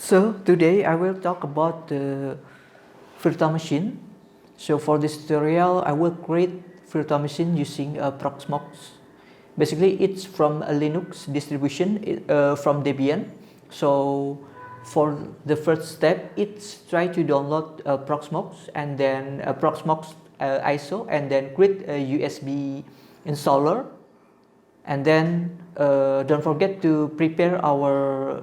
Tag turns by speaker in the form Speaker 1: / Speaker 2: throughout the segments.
Speaker 1: So today I will talk about the virtual machine. So for this tutorial I will create virtual machine using PROXMOX. Basically it's from a Linux distribution from Debian. So for the first step it's try to download PROXMOX and then PROXMOX ISO and then create a USB installer, and then don't forget to prepare our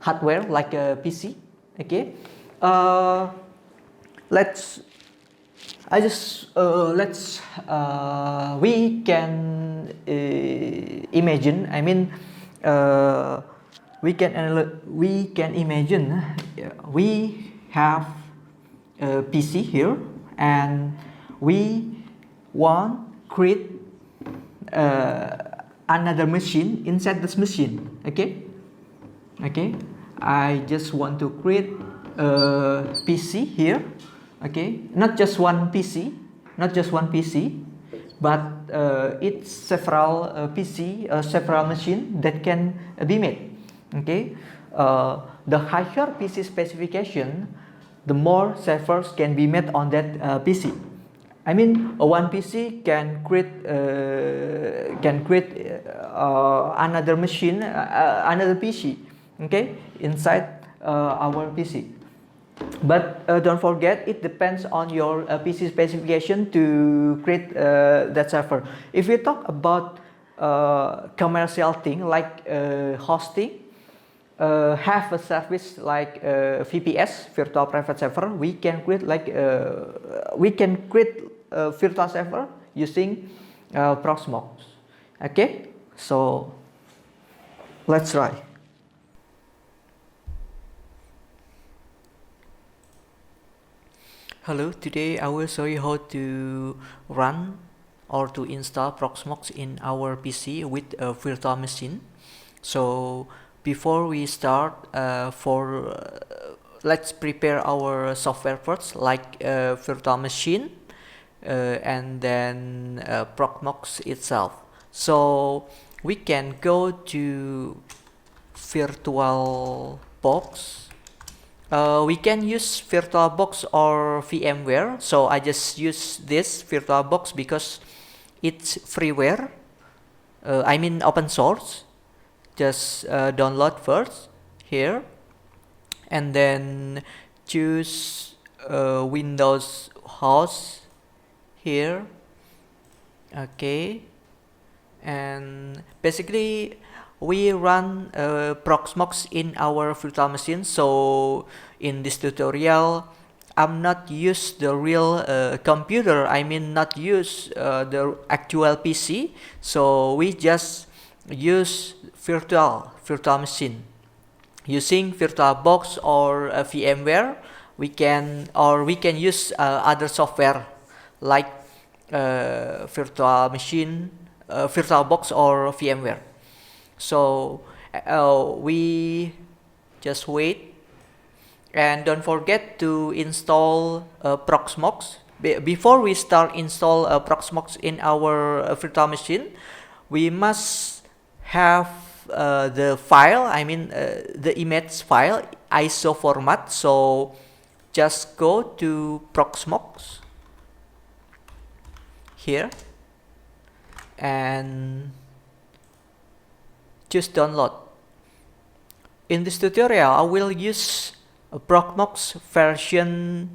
Speaker 1: hardware like a PC. Okay, let's we can imagine. We can imagine we have a PC here, and we want create another machine inside this machine. Okay, I just want to create a PC here. Okay, not just one PC, but it's several several machine that can be made. Okay, the higher PC specification, the more servers can be made on that PC. One PC can create another machine, another PC. Okay, inside our PC. But don't forget, it depends on your PC specification to create that server. If we talk about commercial thing like hosting, have a service like VPS, virtual private server, we can create a virtual server using PROXMOX. Okay, so let's try. Hello, today I will show you how to run or to install PROXMOX in our PC with a virtual machine. So before we start, let's prepare our software first, like a virtual machine and then PROXMOX itself. So we can go to VirtualBox. We can use VirtualBox or VMware. So I just use this VirtualBox because it's freeware. Open source. Just download first here, and then choose Windows host here. Okay, and basically we run PROXMOX in our virtual machine. So in this tutorial I'm not use the real computer, not use the actual PC. So we just use virtual machine using VirtualBox or VMware. We can use other software like virtual machine, VirtualBox or VMware. So we just wait, and don't forget to install PROXMOX. Before we start install PROXMOX in our virtual machine, we must have the file, the image file, ISO format. So just go to PROXMOX here and choose download. In this tutorial I will use a PROXMOX version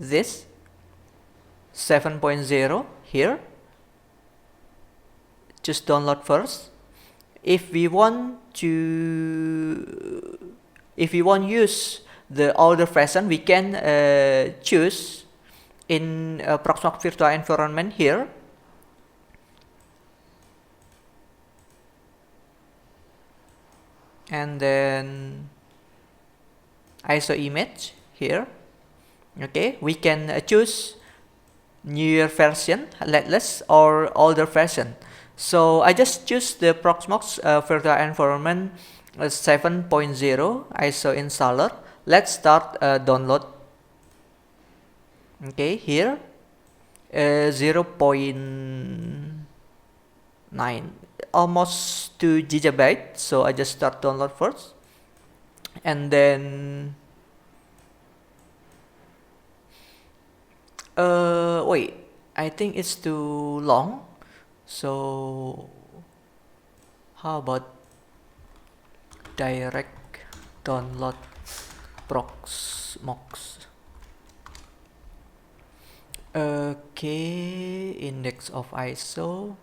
Speaker 1: 7.0 here. Just download first. If we want use the older version, we can choose in PROXMOX virtual environment here. And then ISO image here. Okay, we can choose newer version, less or older version. So I just choose the PROXMOX virtual environment 7.0 ISO installer. Let's start download. Okay, here 0.9, almost 2 GB. So I just start download first. And then wait, I think it's too long, so how about direct download PROXMOX? Okay, index of ISO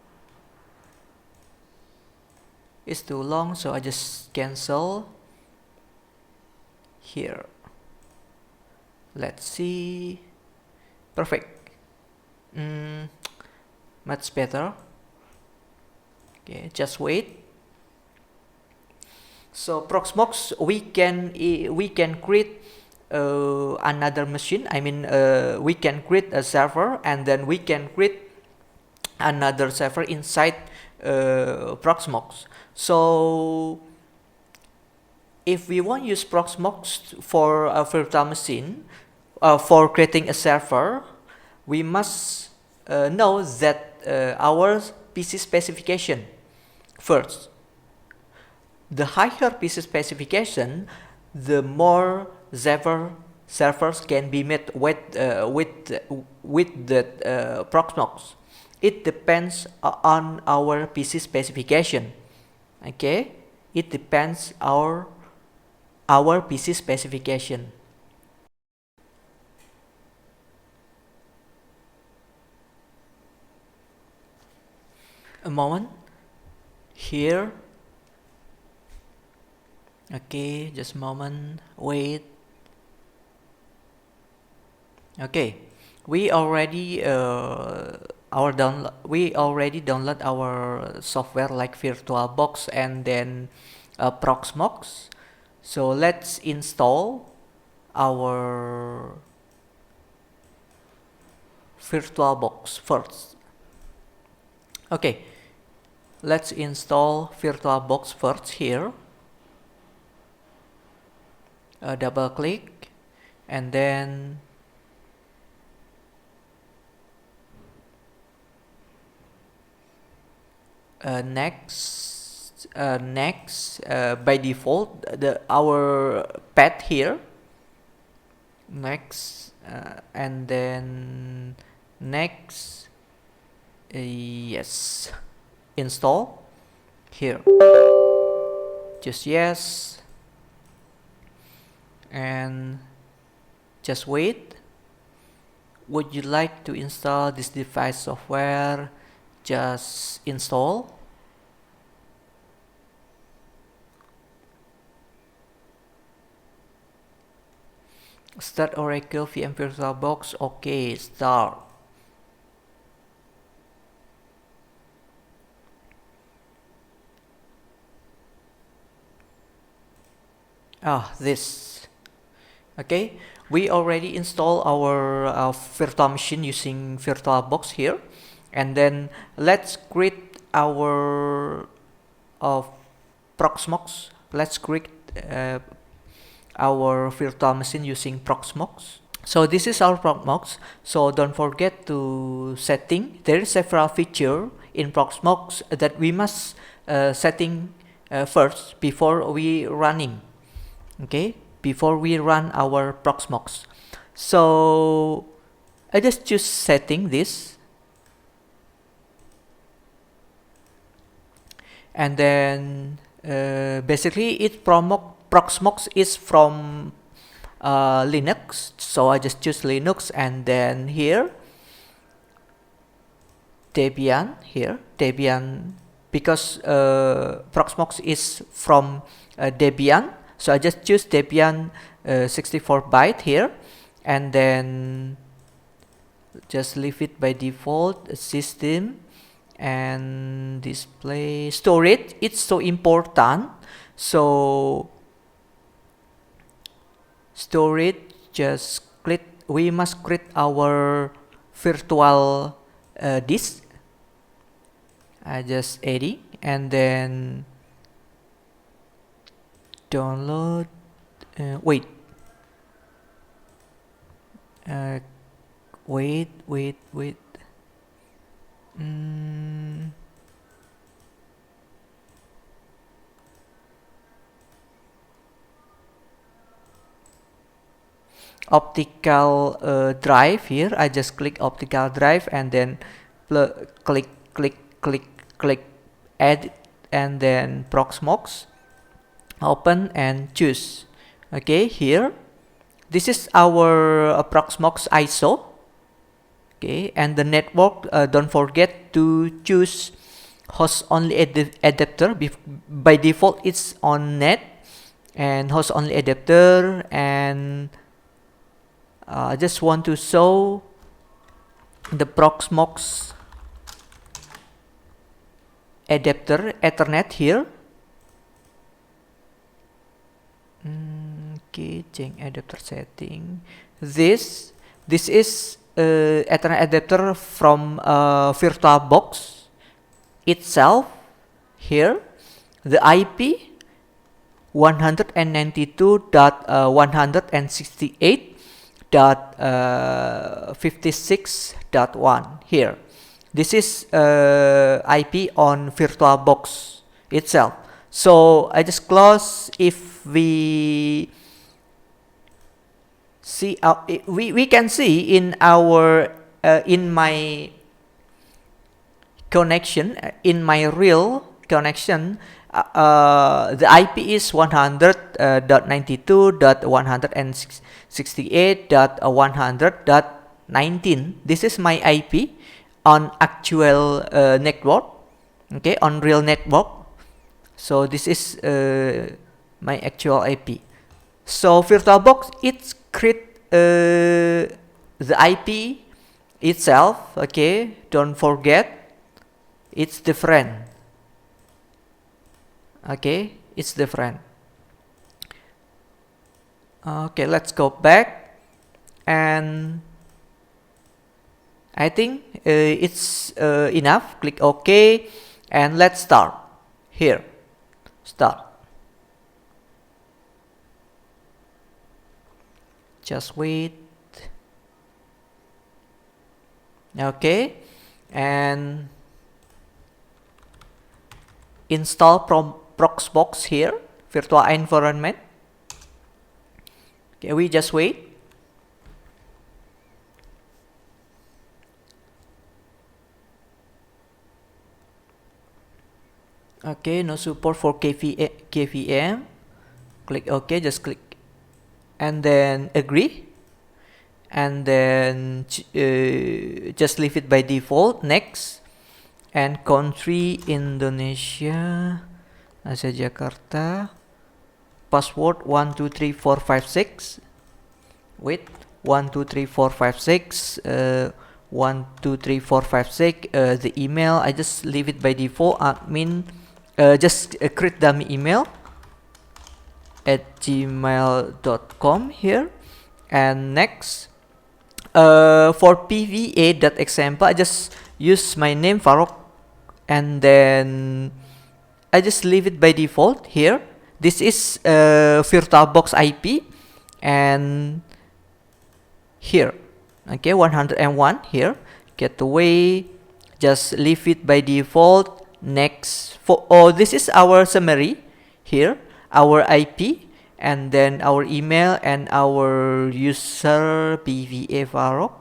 Speaker 1: is too long, so I just cancel here. Let's see. Perfect. Much better. Okay, just wait. So PROXMOX, we can create another machine. I mean, we can create a server, and then we can create another server inside PROXMOX. So if we want to use PROXMOX for a virtual machine, for creating a server, we must know that our PC specification first. The higher PC specification, the more servers can be made with the PROXMOX. It depends on our PC specification. Okay, it depends our PC specification. A moment. Here. Okay, just a moment. Wait. Okay, we already download our software like VirtualBox and then PROXMOX. So let's install our VirtualBox first. Okay, let's install VirtualBox first here. Double click and then next by default our path here, next and then next, yes, install here, just yes, and just wait. Would you like to install this device software? Just install. Start Oracle VM VirtualBox. Okay, start. This. Okay, we already installed our virtual machine using VirtualBox here, and then let's create our PROXMOX. Let's create our virtual machine using PROXMOX. So this is our PROXMOX. So don't forget to setting. There is several features in PROXMOX that we must setting first before we running. Okay, before we run our PROXMOX. So I just choose setting this, and then basically PROXMOX is from Linux, so I just choose Linux, and then here Debian, because PROXMOX is from Debian, so I just choose Debian 64-byte here, and then just leave it by default. System and display. Storage, it's so important, so storage, just click, we must create our virtual disk. I just adding, and then download. Wait, optical drive here. I just click optical drive and then click add, and then PROXMOX, open and choose. Okay, here this is our PROXMOX ISO. Okay, and the network, don't forget to choose host only adapter. By default it's on net, and host only adapter, and I just want to show the PROXMOX adapter Ethernet here. Okay, change adapter setting. This is Ethernet adapter from VirtualBox itself. Here the IP 192.168.56.1 here. This is IP on VirtualBox itself. So I just close. If we see, we can see in our in my connection, in my real connection, the IP is 100.92.168.100.19. This is my IP on actual network. Okay, on real network. So this is my actual IP. So VirtualBox, it's create the IP itself. Okay, don't forget, it's different. Okay, it's different. Okay, let's go back, and I think it's enough. Click OK, and let's start. Here, start. Just wait. Okay, and install PROXMOX here, virtual environment. Okay, we just wait. Okay, no support for KVM. Click OK, just click and then agree, and then just leave it by default. Next, and country Indonesia, Asia Jakarta, password 123456. Wait, 123456, 123456. The email, I just leave it by default. Admin, just create dummy email at gmail.com here. And next, for PVA.example, I just use my name Farouk, and then I just leave it by default here. This is VirtualBox IP, and here, okay, 101 here. Gateway, just leave it by default. Next, this is our summary here, our IP, and then our email and our user PVA Farouk.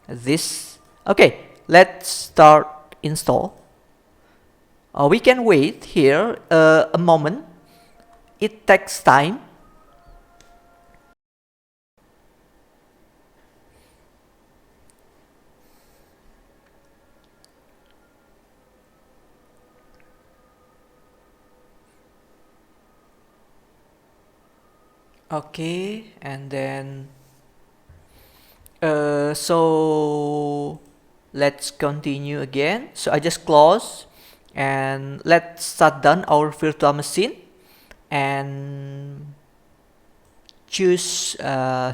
Speaker 1: This, okay, let's start install. We can wait here a moment. It takes time. Okay, and then so let's continue again. So I just close, and let's shut down our virtual machine and choose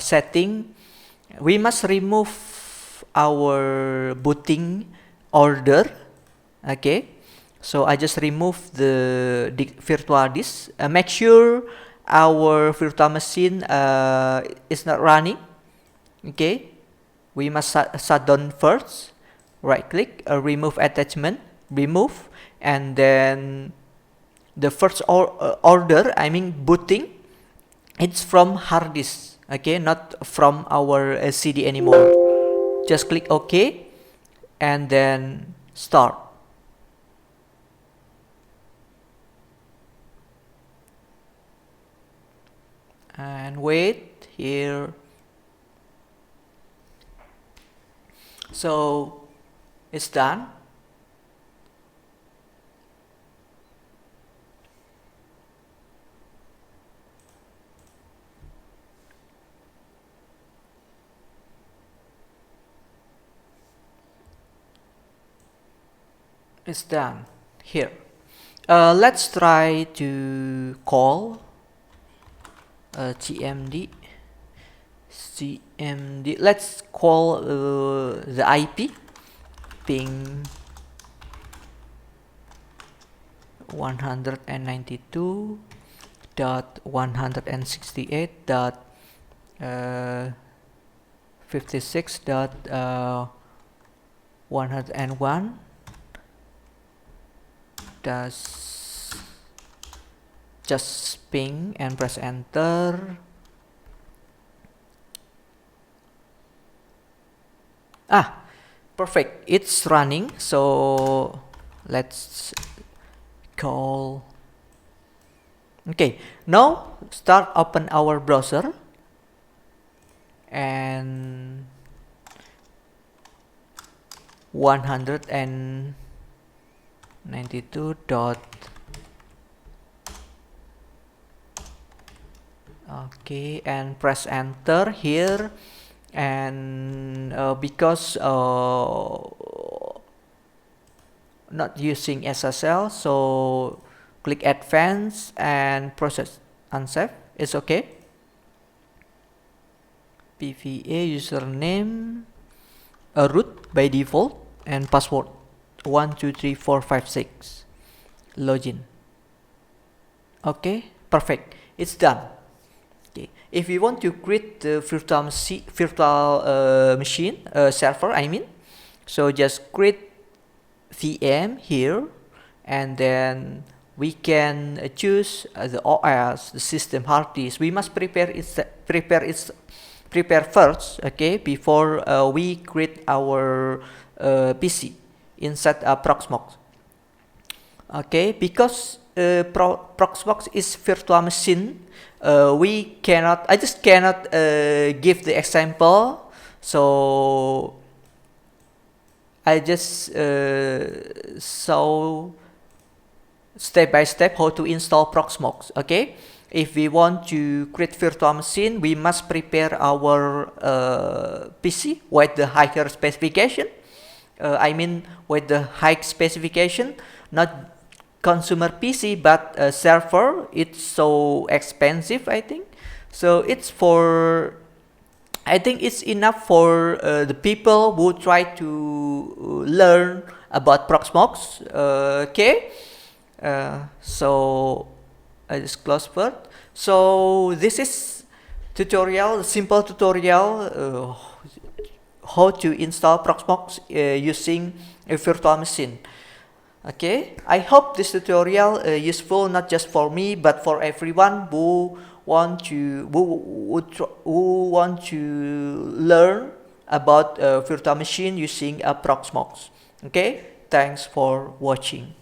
Speaker 1: setting. We must remove our booting order. Okay, so I just remove the virtual disk. Make sure our virtual machine is not running. Okay, we must shut down first. Right click, remove attachment, remove, and then the first order, I mean booting, it's from hard disk. okay, not from our CD anymore. Just click OK and then start. And wait here. So it's done. It's done here. Let's try to call cmd. Let's call the IP ping 192.168.56.101. Just ping and press enter. Perfect, it's running. So let's call. Okay, now start open our browser and 192 dot. Okay, and press enter here. And because not using SSL, so click advanced and process unsafe. It's okay. PVA username, root by default, and password 123456. Login. Okay, perfect. It's done. Okay. If you want to create the virtual machine server, I mean, so just create VM here, and then we can choose the OS, the system hard disk. We must prepare first, okay, before we create our PC inside PROXMOX. Okay, because PROXMOX is virtual machine, I just cannot give the example, so I just show step by step how to install PROXMOX. Okay, if we want to create virtual machine, we must prepare our PC with the higher specification. I mean with the high specification, not consumer PC, but a server. It's so expensive, I think. So it's for, I think it's enough for the people who try to learn about PROXMOX. Okay, so I just close first. So this is tutorial, simple tutorial how to install PROXMOX using a virtual machine. Okay, I hope this tutorial useful not just for me but for everyone who want to learn about virtual machine using a PROXMOX. Okay, thanks for watching.